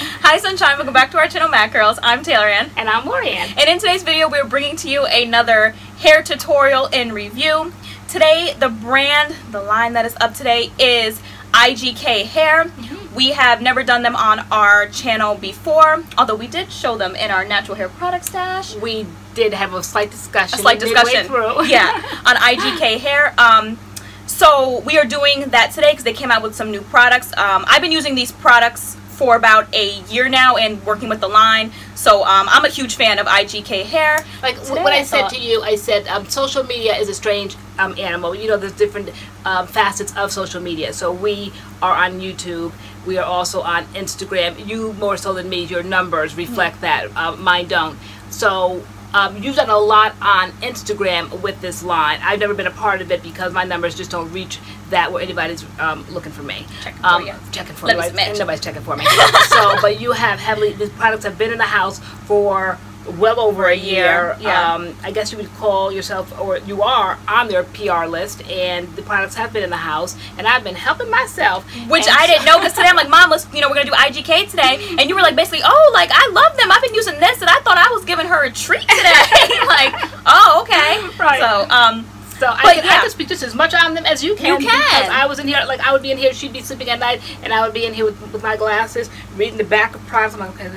Hi Sunshine, welcome back to our channel MADCURLS. I'm TaylorAnne. And I'm TaylorAnne. And in today's video we're bringing to you another hair tutorial in review. Today the line that is up today is IGK Hair. We have never done them on our channel before, although we did show them in our natural hair product stash. We did have a slight discussion. Through. Yeah, on IGK Hair. So we are doing that today because they came out with some new products. I've been using these products for about a year now and working with the line, so I'm a huge fan of IGK Hair. Like today, what I said to you, I said social media is a strange animal. You know, there's different facets of social media. So we are on YouTube. We are also on Instagram. You more so than me, your numbers reflect that. Mine don't. So you've done a lot on Instagram with this line. I've never been a part of it because my numbers just don't reach that where anybody's looking for me. Checking for me. Right? Nobody's checking for me. So, but you have these products have been in the house for well over a year. Yeah. I guess you would call yourself, or you are on their PR list, and the products have been in the house, and I've been helping myself. Which I didn't know, because today I'm like, Mom, let's, we're gonna do IGK today, and you were like, basically, oh, like I love them. I've been using this, and I thought I was giving her a treat today. Like, oh, okay, right. So I can speak just as much on them as you can. You can. Because I was in here, like I would be in here, she'd be sleeping at night, and I would be in here with my glasses, reading the back of products. I'm like, okay.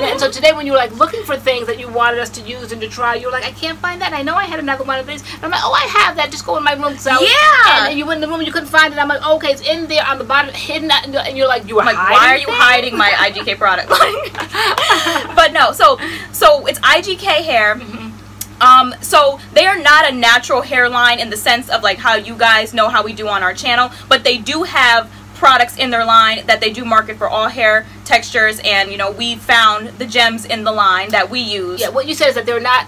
And so today when you were like looking for things that you wanted us to use and to try, you were like, I can't find that. And I know I had another one of these. And I'm like, oh, I have that. Just go in my room. So yeah. And you went in the room and you couldn't find it. I'm like, oh, okay, it's in there on the bottom, hidden. And you're like, you were like, hiding why are you hiding my IGK product? But no, so it's IGK Hair. So they are not a natural hairline in the sense of like how you guys know how we do on our channel, but they do have products in their line that they do market for all hair textures, and we found the gems in the line that we use. Yeah, what you said is that they're not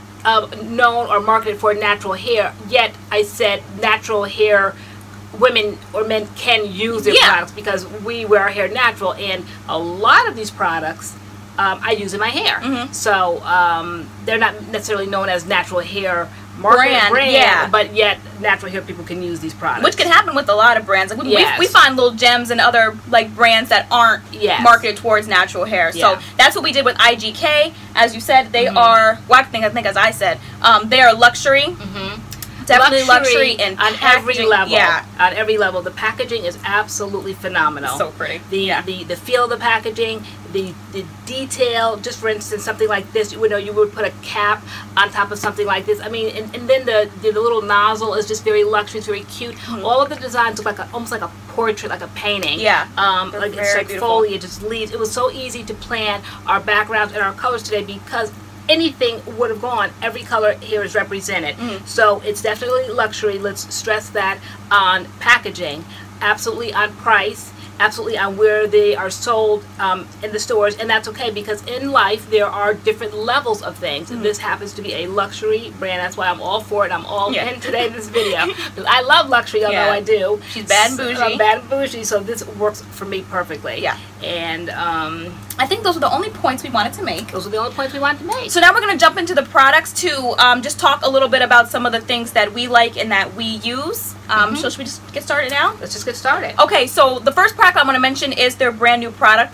known or marketed for natural hair, yet I said natural hair women or men can use their products because we wear our hair natural, and a lot of these products I use in my hair. So they're not necessarily known as natural hair brand, but yet natural hair people can use these products. Which can happen with a lot of brands. Like we find little gems and other like brands that aren't marketed towards natural hair. So that's what we did with IGK. As you said, they are, well, I think as I said, they are luxury. Definitely luxury and on every level. Yeah, on every level. The packaging is absolutely phenomenal. So pretty. The feel of the packaging, the detail. Just for instance, something like this, you would put a cap on top of something like this. I mean, and then the little nozzle is just very luxury. It's very cute. All of the designs look like almost like a portrait, like a painting. Yeah. Like it's like foliage, just leaves. It was so easy to plan our backgrounds and our colors today because anything would have gone. Every color here is represented. So it's definitely luxury. Let's stress that on packaging, absolutely on price, absolutely on where they are sold in the stores, and that's okay because in life there are different levels of things. And this happens to be a luxury brand. That's why I'm all for it. I'm all in today in this video. I love luxury, although I do. She's bad and bougie. I'm bad and bougie, so this works for me perfectly. Yeah. And I think those are the only points we wanted to make. Those are the only points we wanted to make. So now we're going to jump into the products to just talk a little bit about some of the things that we like and that we use. So should we just get started now? Let's just get started. Okay, so the first product I want to mention is their brand new product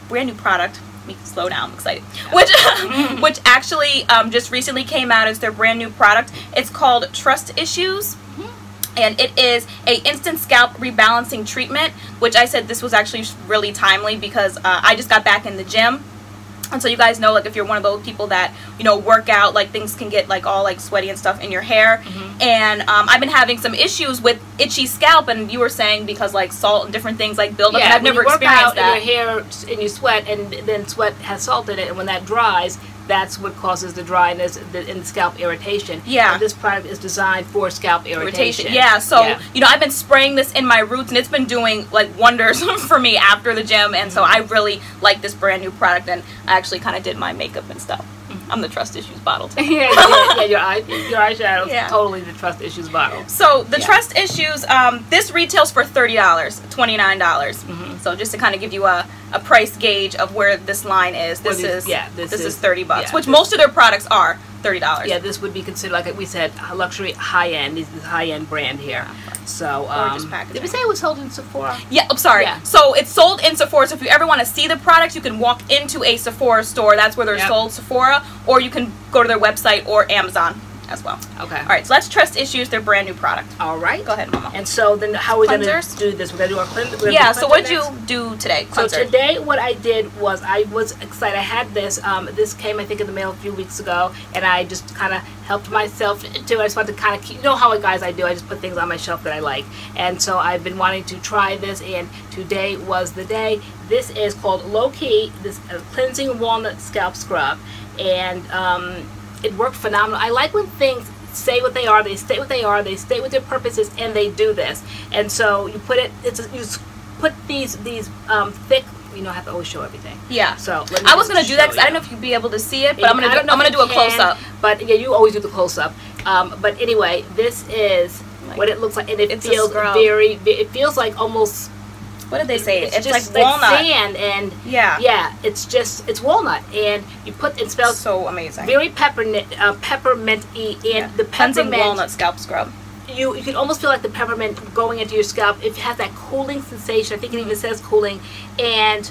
brand new product. Let me slow down, I'm excited. Which actually just recently came out as their brand new product. It's called Trust Issues. And it is a instant scalp rebalancing treatment, which I said this was actually really timely because I just got back in the gym. And so you guys know, like, if you're one of those people that, work out, like, things can get, like, all, like, sweaty and stuff in your hair. And I've been having some issues with itchy scalp, and you were saying because, like, salt and different things, like, build up, and I've never experienced that. In your hair and you sweat, and then sweat has salt in it, and when that dries, that's what causes the dryness and scalp irritation. Yeah. And this product is designed for scalp irritation. Yeah, so, I've been spraying this in my roots, and it's been doing, like, wonders for me after the gym, and so I really like this brand new product, and I actually kind of did my makeup and stuff. I'm the Trust Issues bottle too. Your eyeshadow is totally the Trust Issues bottle. So the Trust Issues, this retails for $30, $29. So just to kind of give you a price gauge of where this line is, this is $30, which most of their products are $30. Yeah, this would be considered, like we said, luxury high-end. This is a high-end brand here. So, Gorgeous packaging. did we say it was sold in Sephora? Yeah, I'm sorry. Yeah. So it's sold in Sephora. So if you ever want to see the products, you can walk into a Sephora store. That's where they're sold, Sephora. Or you can go to their website or Amazon as well. Okay. All right, so let's Trust Issues, their brand new product. All right. Go ahead, Mama. And so then how are we going to Cleansers? do this? We're going to do our cleanser. Yeah, so what did you do today? So Cleanser. today what I did was I was excited. I had this. This came I think in the mail a few weeks ago, and I just kind of helped myself to. I just wanted to kind of keep, you know how guys I do. I just put things on my shelf that I like, and so I've been wanting to try this, and today was the day. This is called Low Key. This cleansing walnut scalp scrub, and it worked phenomenal. I like when things say what they are, they state what they are, they state what their purpose is, and they do this. And so you put it, you put these thick, you know, I have to always show everything. Yeah. So I was gonna do that because I don't know if you'd be able to see it, but I'm gonna do a close up. But yeah, you always do the close up. But anyway, this is what it looks like, and it feels very. It feels like almost. What did they say? It's just like walnut. Sand, and yeah, it's walnut, and you put it smells so amazing, very peppermint-y, and the cleansing peppermint walnut scalp scrub. You can almost feel like the peppermint going into your scalp. It has that cooling sensation. I think it even says cooling, and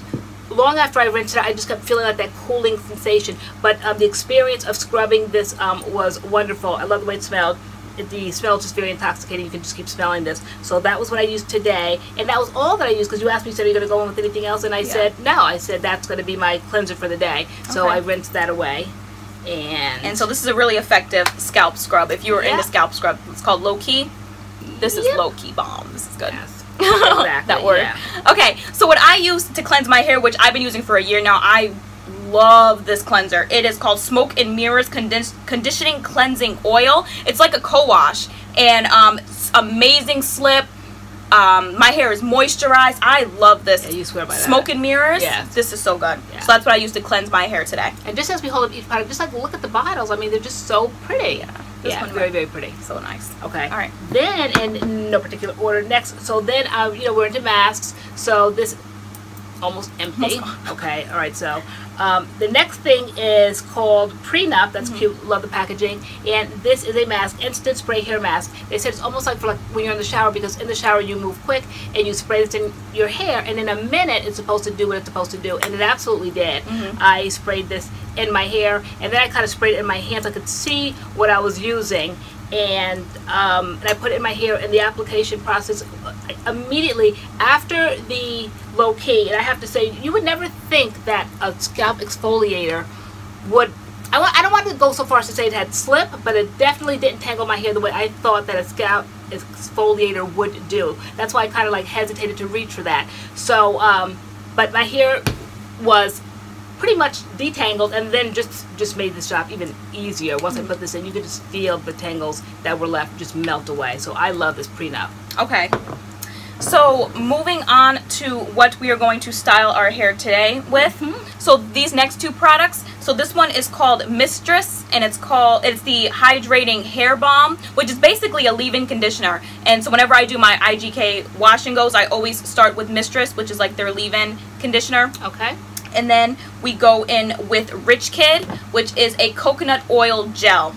long after I rinsed it, I just kept feeling like that cooling sensation. But the experience of scrubbing this was wonderful. I love the way it smelled. The smell is just very intoxicating. You can just keep smelling this. So that was what I used today, and that was all that I used, because you asked me, you said, are you going to go in with anything else? And I said no. I said that's going to be my cleanser for the day. So I rinsed that away. And so this is a really effective scalp scrub. If you were into scalp scrub, it's called Low Key. This is Low Key Balm. This is good. Yes. Exactly. That word. Yeah. Okay, so what I use to cleanse my hair, which I've been using for a year now, I love this cleanser. It is called Smoke and Mirrors Conditioning Cleansing Oil. It's like a co-wash, and amazing slip. My hair is moisturized. I love this. Yeah, you swear by that. Smoke and Mirrors. Yeah. This is so good. Yeah. So that's what I use to cleanse my hair today. And just as we hold up each product, just like look at the bottles. I mean, they're just so pretty. Yeah, very, very pretty. So nice. Okay. All right. Then, in no particular order, next. So then, you know, we're into masks. So this almost empty. Okay. All right. So the next thing is called Prenup. That's cute. Love the packaging. And this is a mask, instant spray hair mask. They said it's almost like for when you're in the shower, because in the shower you move quick and you spray this in your hair, and in a minute it's supposed to do what it's supposed to do, and it absolutely did. I sprayed this in my hair, and then I kind of sprayed it in my hands. I could see what I was using. And I put it in my hair, and the application process immediately after the Low Key. And I have to say, you would never think that a scalp exfoliator would. I don't want to go so far as to say it had slip, but it definitely didn't tangle my hair the way I thought that a scalp exfoliator would do. That's why I kind of like hesitated to reach for that. So, but my hair was pretty much detangled, and then just made this job even easier. Once I put this in, you could just feel the tangles that were left just melt away. So I love this Prenup. Okay. So moving on to what we are going to style our hair today with. So these next two products. So this one is called Mistress, and it's the Hydrating Hair Balm, which is basically a leave-in conditioner. And so whenever I do my IGK wash and goes, I always start with Mistress, which is like their leave-in conditioner. Okay. And then we go in with Rich Kid, which is a coconut oil gel.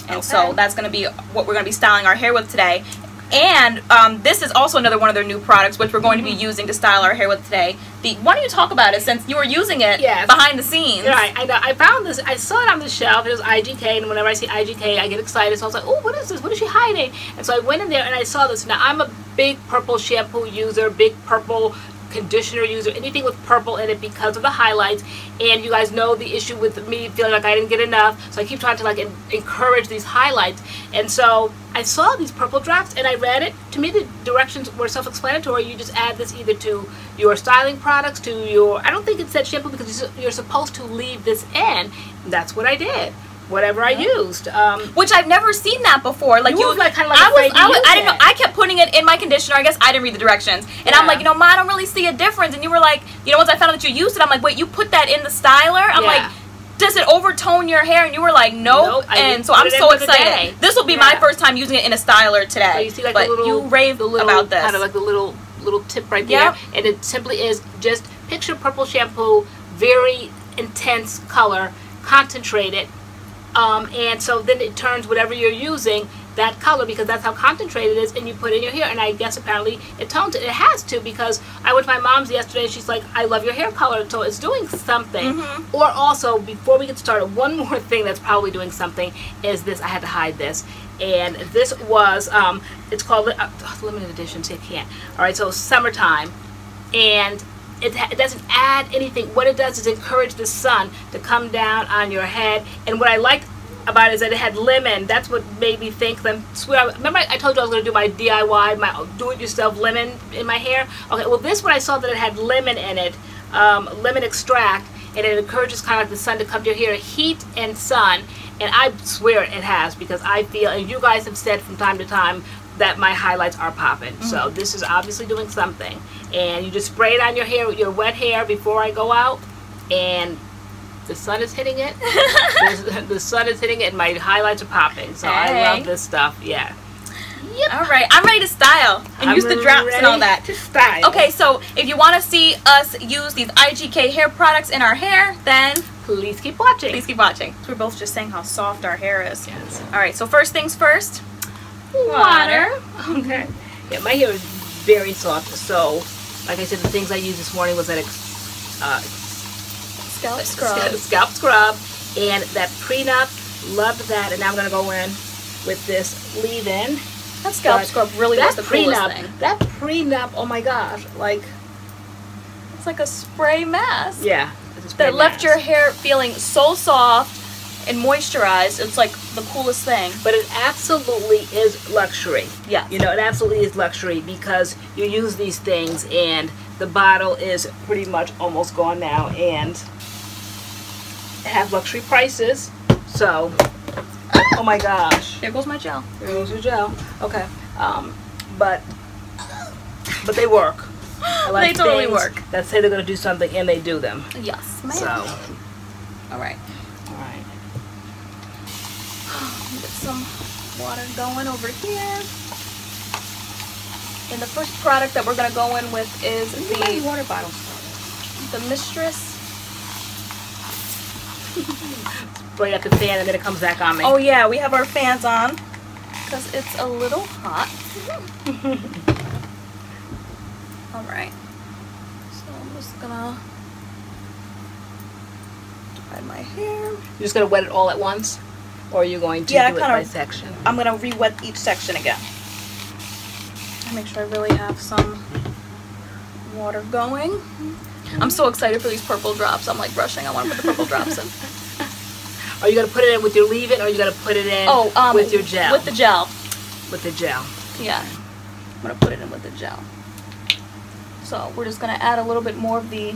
And so that's going to be what we're going to be styling our hair with today. And this is also another one of their new products, which we're going to be using to style our hair with today. Why don't you talk about it, since you were using it behind the scenes? Right, I know. I found this. I saw it on the shelf. It was IGK, and whenever I see IGK, I get excited. So I was like, oh, what is this? What is she hiding? And so I went in there, and I saw this. Now, I'm a big purple shampoo user, big purple conditioner user, anything with purple in it, because of the highlights. And you guys know the issue with me feeling like I didn't get enough, so I keep trying to like encourage these highlights. And so I saw these purple drops, and I read it. To me, the directions were self-explanatory. You just add this either to your styling products, to your, I don't think it said shampoo, because you're supposed to leave this in. That's what I did. Whatever I used, which I've never seen that before. Like you were like kind of like I didn't know. I kept putting it in my conditioner. I guess I didn't read the directions, and I'm like, you know, Ma, I don't really see a difference. And you were like, you know, once I found out that you used it, I'm like, wait, you put that in the styler? I'm like, does it overtone your hair? And you were like, nope. And so I'm so excited. This will be my first time using it in a styler today. So you see, like, but the little, you raved about this. Kind of like the little tip right there, and it simply is just picture purple shampoo, very intense color, concentrated. And so then it turns whatever you're using that color because that's how concentrated it is, and you put it in your hair, and I guess apparently it tones it. It has to, because I went to my mom's yesterday and she's like, I love your hair color, so it's doing something. Or also, before we get started, one more thing that's probably doing something is this. I had to hide this, and this was it's called limited edition, so you can't. All right, so summertime, and it doesn't add anything. What it does is encourage the sun to come down on your head. And what I liked about it is that it had lemon. That's what made me think. Remember I told you I was going to do my DIY, my do-it-yourself lemon in my hair? Okay, well this one I saw that it had lemon in it, lemon extract, and it encourages kind of like the sun to come to your hair, heat and sun. And I swear it has, because I feel, and you guys have said from time to time, that my highlights are popping. So this is obviously doing something. And you just spray it on your hair, your wet hair, before I go out, and the sun is hitting it. The sun is hitting it, and my highlights are popping. So I love this stuff. Yeah. Yep. All right, I'm ready to style and use the drops and all that. To style. Okay, so if you want to see us use these IGK hair products in our hair, then please keep watching. Please keep watching. We're both just saying how soft our hair is. Yes. All right, so first things first. Water. Okay. Yeah, my hair is very soft. So, like I said, the things I used this morning was that Scalp scrub. Scalp scrub, and that Prenup. Loved that. And now I'm gonna go in with this leave-in. That scalp scrub really was the coolest thing. That Prenup. Oh my gosh! Like, it's like a spray mask. Yeah. That left your hair feeling so soft and moisturized. It's like the coolest thing. But it absolutely is luxury. Yeah. You know, it absolutely is luxury, because you use these things and the bottle is pretty much almost gone now, and it has luxury prices. So, oh my gosh. There goes my gel. There goes your gel. Okay. But they work. I like they totally work. That say they're going to do something, and they do them. Yes, ma'am. So. All right. Get some water going over here. And the first product that we're going to go in with is the water bottle. The Mistress. Spray up the fan and then it comes back on me. Oh yeah, we have our fans on because it's a little hot. All right. So I'm just gonna dry my hair. You're just gonna wet it all at once, or are you going to do it by section? I'm gonna re-wet each section again. Make sure I really have some water going. I'm so excited for these purple drops. I'm like rushing. I want to put the purple drops in. Are you gonna put it in with your leave-in, or are you gonna put it in with your gel? With the gel. With the gel. Yeah. I'm gonna put it in with the gel. So we're just gonna add a little bit more of the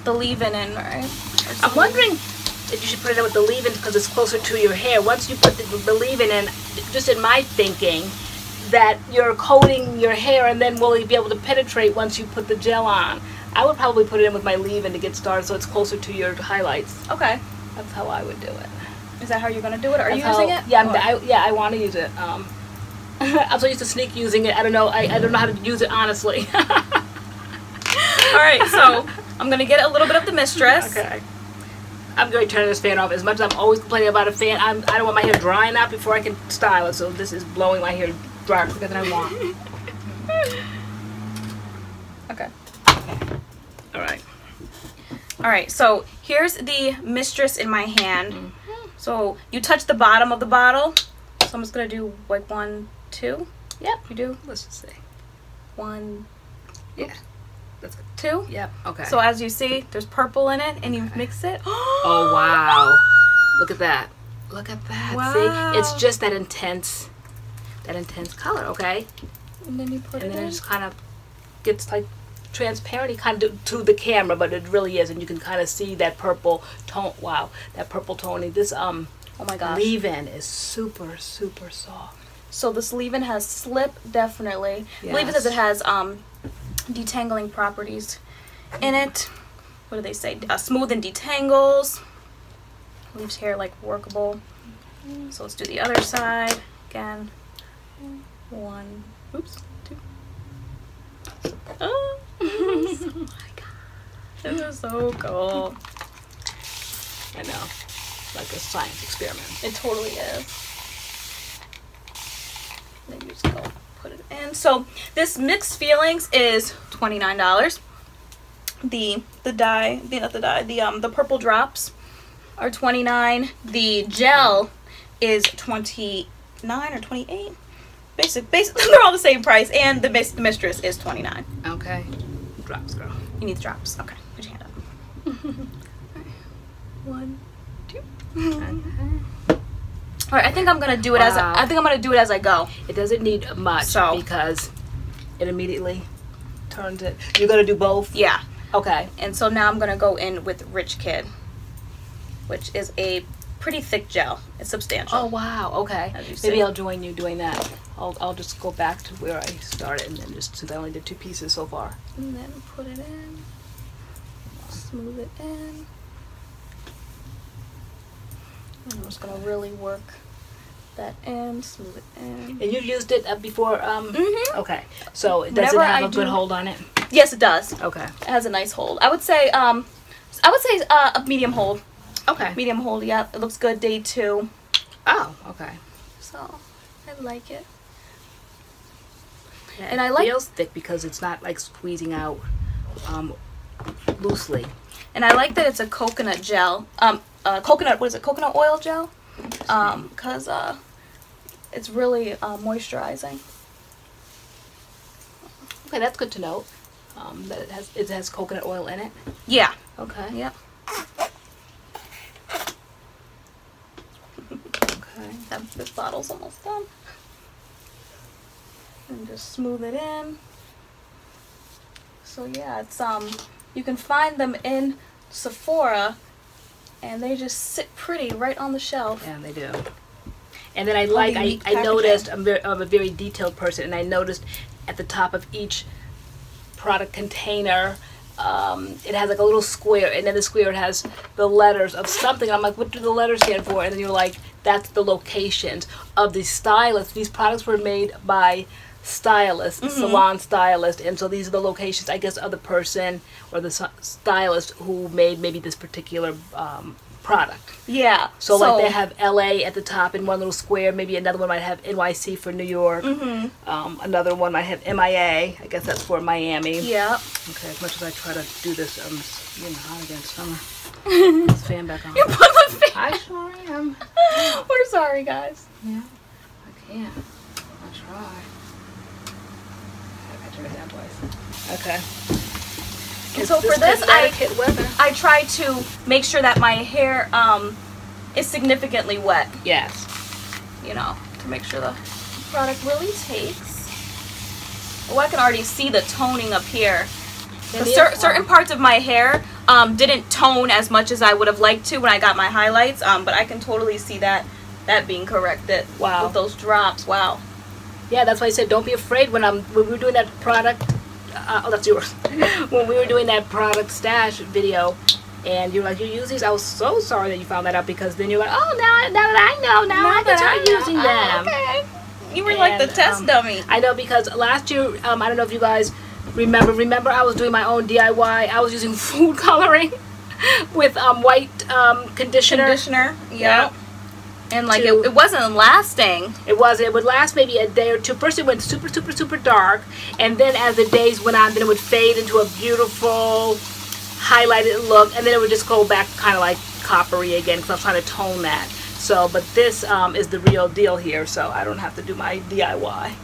leave-in in, right? I'm wondering if you should put it in with the leave-in because it's closer to your hair. Once you put the leave-in in, just in my thinking, that you're coating your hair, and then will you be able to penetrate once you put the gel on? I would probably put it in with my leave-in to get started, so it's closer to your highlights. Okay. That's how I would do it. Is that how you're gonna do it? Are you using it? Yeah, I want to use it. I'm so used to sneak using it. I don't know. I don't know how to use it honestly. All right, so I'm gonna get a little bit of the Mistress. Okay. I'm going to turn this fan off. As much as I'm always complaining about a fan, I don't want my hair drying out before I can style it. So this is blowing my hair dry quicker than I want. Okay. All right. All right. So here's the Mistress in my hand. So you touch the bottom of the bottle. So I'm just gonna do like 1, 2. Yep. You do. Let's just say 1. Yeah. That's good. 2. Yep. Okay. So as you see, there's purple in it, and you mix it. Oh wow! Look at that! Look at that! Wow. See, it's just that intense color. Okay. And then you put it in. And then it just kind of gets like transparent, kind of to the camera, but it really is, and you can kind of see that purple tone. Wow, that purple toning. This oh my gosh, leave-in is super soft. So this leave-in has slip, definitely. Yes. Leave-in says it has detangling properties in it. What do they say? Smooth and detangles. Leaves hair like workable. So let's do the other side again. 1, oops, 2. Oh my god, this is so cool. I know, like a science experiment. It totally is. And so this Mixed Feelings is $29. The purple drops are $29. The gel is $29 or $28. Basically they're all the same price. And the Mistress is $29. Okay. Drops, girl. You need the drops. Okay. Put your hand up. One, two. All right. I think I'm gonna do it as I go. It doesn't need much So. because it immediately turns it. You're gonna do both? Yeah. Okay. And so now I'm gonna go in with Rich Kid, which is a pretty thick gel. It's substantial. Oh wow. Okay. Maybe I'll join you doing that. I'll just go back to where I started and then just, since I only did 2 pieces so far. And then put it in. Smooth it in. And I'm just gonna really work that in, smooth it in. And you've used it before? Okay. So does Whenever it have I a good hold on it? Yes, it does. Okay. It has a nice hold. I would say a medium hold. Okay. Medium hold. Yeah, it looks good. Day 2. Oh, okay. So I like it. Yeah, and it I like feels thick because it's not like squeezing out loosely. And I like that it's a coconut gel. Coconut oil gel? Because it's really moisturizing. Okay, that's good to know. That it has coconut oil in it. Yeah. Okay. Yep. Okay. This bottle's almost done. And just smooth it in. So yeah, it's you can find them in Sephora, and they just sit pretty right on the shelf. Yeah, they do. And then I noticed, I'm a very detailed person, and I noticed at the top of each product container, it has like a little square, and then the square has the letters of something. I'm like, what do the letters stand for? And then you're like, that's the locations of the stylists. These products were made by stylists, salon stylists, and so these are the locations, I guess, of the person or the stylist who made maybe this particular product. Yeah. So like they have LA at the top in one little square, maybe another one might have NYC for New York, another one might have MIA, I guess that's for Miami. Yeah. Okay, as much as I try to do this, I'm getting hot again, summer. Put the fan back on. You put the fan. I sure am. We're sorry, guys. Yeah, I can. I'll try. I turn it down twice. Okay. And so for this, I try to make sure that my hair is significantly wet. Yes. You know, to make sure the product really takes. Oh, I can already see the toning up here. Certain parts of my hair didn't tone as much as I would have liked to when I got my highlights, but I can totally see that being corrected. Wow. With those drops. Wow. Yeah, that's why I said don't be afraid when we were doing that product. Oh, that's yours. When we were doing that product stash video, and you're like, you use these. I was so sorry that you found that out, because then you're like, oh, now that I know, I can start using them. Okay. You were like the test dummy. I know, because last year, I don't know if you guys remember I was doing my own DIY. I was using food coloring with white conditioner. Yeah. And like it wasn't lasting. It wasn't. It would last maybe a day or two. First it went super, super, super dark, and then as the days went on, then it would fade into a beautiful highlighted look, and then it would just go back kind of like coppery again, because I'm trying to tone that. So, but this is the real deal here, so I don't have to do my DIY.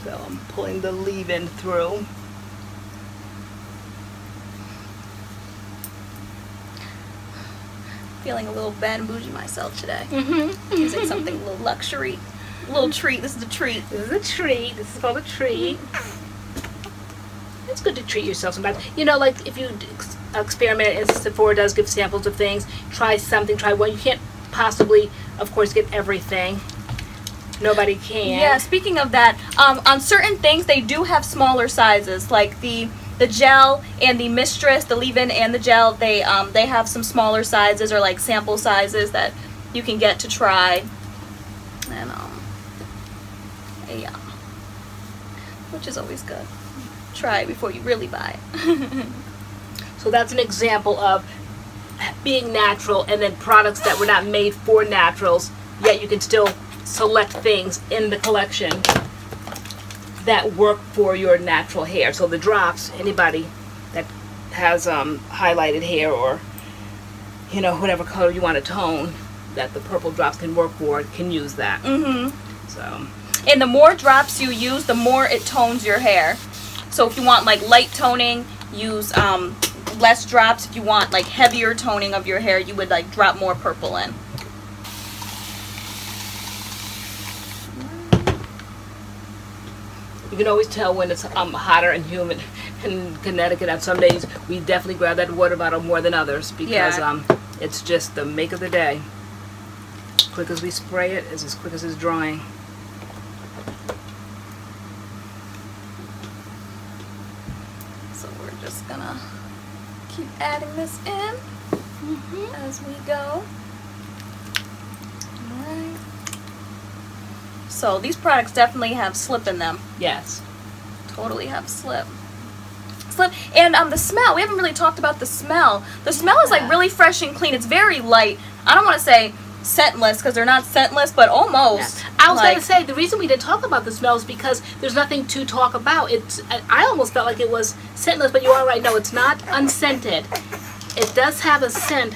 So I'm pulling the leave-in through. Feeling a little bad and bougie myself today. Using something a little luxury. A little treat. This is a treat. This is a treat. This is called a treat. It's good to treat yourself sometimes. You know, like if you experiment, and Sephora does give samples of things, try something, try one. You can't possibly, of course, get everything. Nobody can. Yeah, speaking of that, on certain things, they do have smaller sizes, like the gel and the Mistress, the leave-in and the gel, they have some smaller sizes, or like sample sizes that you can get to try. And yeah, which is always good. Try it before you really buy it. So that's an example of being natural, and then products that were not made for naturals, yet you can still select things in the collection that work for your natural hair. So the drops, anybody that has highlighted hair, or you know, whatever color you want to tone, that the purple drops can work for, can use that. So, and the more drops you use, the more it tones your hair. So if you want like light toning, use less drops. If you want like heavier toning of your hair, you would like drop more purple in. You can always tell when it's hotter and humid in Connecticut. On some days, we definitely grab that water bottle more than others, because it's just the make of the day. As quick as we spray it is as quick as it's drying. So we're just gonna keep adding this in as we go. Alright. So these products definitely have slip in them. Yes. Totally have slip. And the smell, we haven't really talked about the smell. The smell is like really fresh and clean. It's very light. I don't want to say scentless, because they're not scentless, but almost. Yeah. I was going to say, the reason we didn't talk about the smell is because there's nothing to talk about. I almost felt like it was scentless, but you are right. No, it's not unscented. It does have a scent.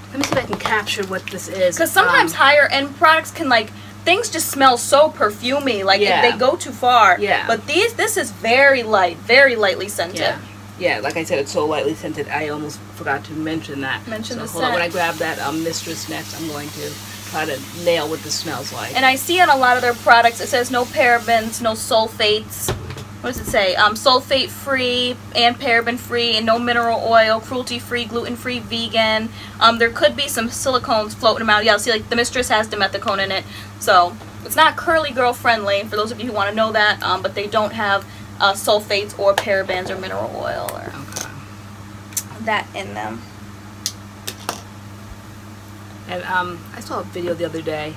Let me see if I can capture what this is. Because sometimes higher end products can like, things just smell so perfumey, like they go too far. Yeah. But this is very light, very lightly scented. Yeah. Yeah, like I said, it's so lightly scented. I almost forgot to mention that. Mention the hold on, scent. when I grab that Mistress next, I'm going to try to nail what this smells like. And I see on a lot of their products, it says no parabens, no sulfates. What does it say? Sulfate free and paraben free, and no mineral oil, cruelty free, gluten free, vegan. There could be some silicones floating around. Yeah, see, like the Mistress has dimethicone in it, so it's not curly girl friendly for those of you who want to know that. But they don't have sulfates or parabens or mineral oil or that in them. And I saw a video the other day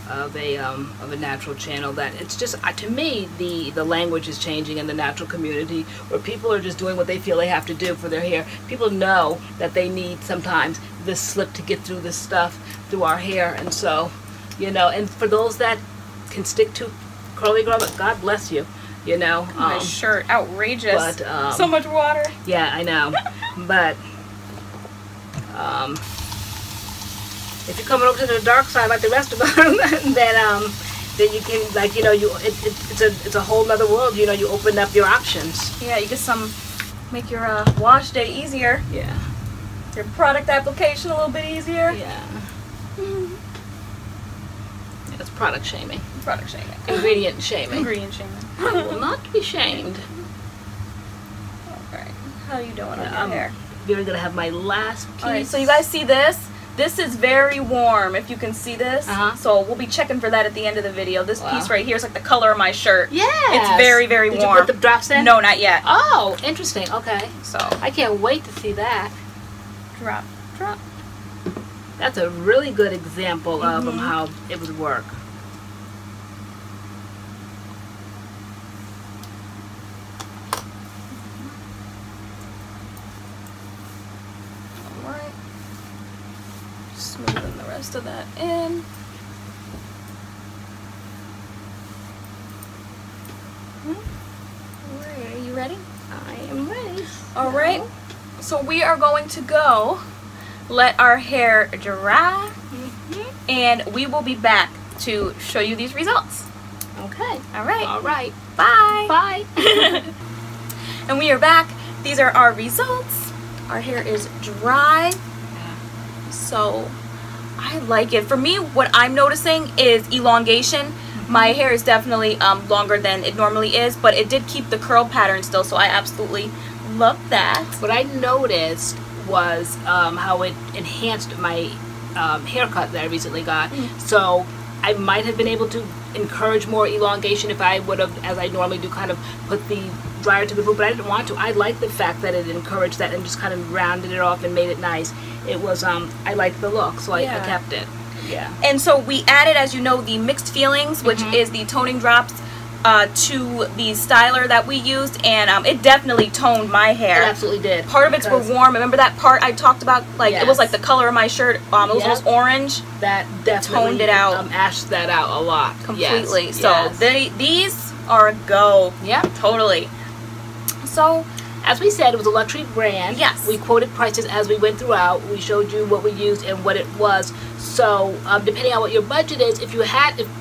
of a natural channel that it's just to me the language is changing in the natural community, where people are just doing what they feel they have to do for their hair. People know that they need sometimes this slip to get through this stuff through our hair, and so, you know, and for those that can stick to curly girl, God bless you, you know. My shirt, outrageous. But so much water. Yeah, I know. But if you're coming over to the dark side like the rest of us, then you can, like, you know, it's a whole nother world. You know, you open up your options. Yeah, you get make your wash day easier. Yeah. Your product application a little bit easier. Yeah. It's product shaming. Product shaming. Ingredient shaming. Ingredient shaming. I will not be shamed. Alright. How are you doing on your hair? We're gonna have my last piece. Alright, so you guys see this? This is very warm, if you can see this. So we'll be checking for that at the end of the video. This piece right here is like the color of my shirt. Yeah. It's very, very warm. Did you put the drops in? No, not yet. Oh, interesting. Okay. So I can't wait to see that. Drop, drop. That's a really good example of how it would work. Alright. Smoothing the rest of that in. Alright, are you ready? I am ready. Alright. So we are going to go let our hair dry, and we will be back to show you these results. Okay. Alright. Alright. Bye. Bye. And we are back. These are our results. Our hair is dry. So I like it. For me, what I'm noticing is elongation. My hair is definitely longer than it normally is, but it did keep the curl pattern still, so I absolutely love that. What I noticed was how it enhanced my haircut that I recently got. So I might have been able to encourage more elongation if I would have, as I normally do, kind of put the dryer to the root, but I didn't want to. I liked the fact that it encouraged that and just kind of rounded it off and made it nice. It was, I liked the look, so I kept it. Yeah. And so we added, as you know, the mixed feelings, which is the toning drops to the styler that we used, and it definitely toned my hair. It absolutely did. Part of it's were warm. Remember that part I talked about? Like it was like the color of my shirt. It was orange. That definitely toned it out. Ashed that out a lot. Completely. Yes. So these are a go. Yeah. Totally. So, as we said, it was a luxury brand. Yes. We quoted prices as we went throughout. We showed you what we used and what it was. So, depending on what your budget is,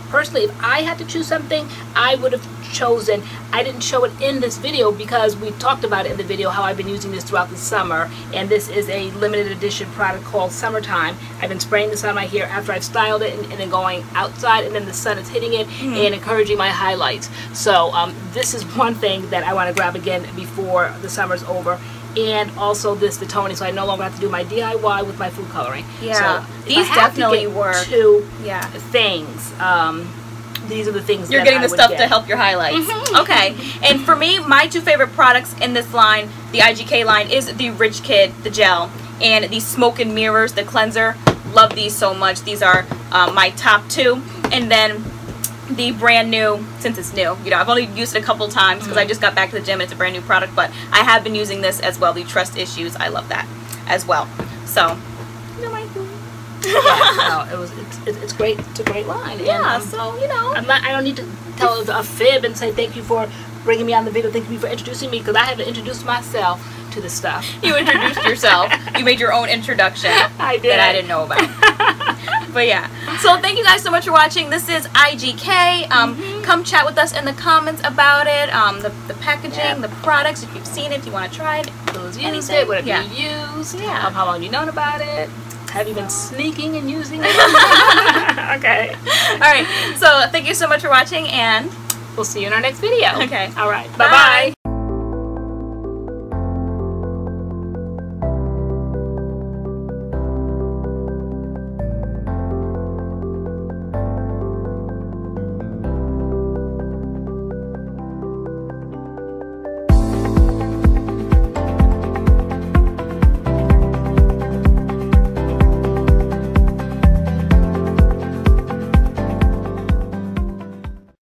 personally, if I had to choose something, I would have chosen, I didn't show it in this video because we talked about it in the video how I've been using this throughout the summer, and this is a limited edition product called Summertime. I've been spraying this on my hair after I've styled it and then going outside, and then the sun is hitting it and encouraging my highlights. So this is one thing that I want to grab again before the summer's over. And also the toning, so I no longer have to do my DIY with my food coloring. Yeah, so these definitely work. Two things. These are the things you're getting the stuff to help your highlights. Okay, and for me, my two favorite products in this line, the IGK line, is the Rich Kid, the gel, and the Smoke and Mirrors, the cleanser. Love these so much. These are my top two, and then the brand new, since it's new, you know, I've only used it a couple times because I just got back to the gym and it's a brand new product, but I have been using this as well, the Trust Issues. I love that as well. So, it's great. It's a great line. Yeah, and, so, you know, I don't need to tell a fib and say thank you for bringing me on the video, thank you for introducing me, because I haven't introduced myself to this stuff. You introduced yourself. You made your own introduction. I did. That I didn't know about. But yeah, so thank you guys so much for watching. This is IGK. Come chat with us in the comments about it, the packaging, the products, if you've seen it, if you want to try it, who's used it, what have you used, how long you known about it, have you been sneaking and using it? Okay. Alright, so thank you so much for watching, and we'll see you in our next video. Okay. Alright, bye-bye.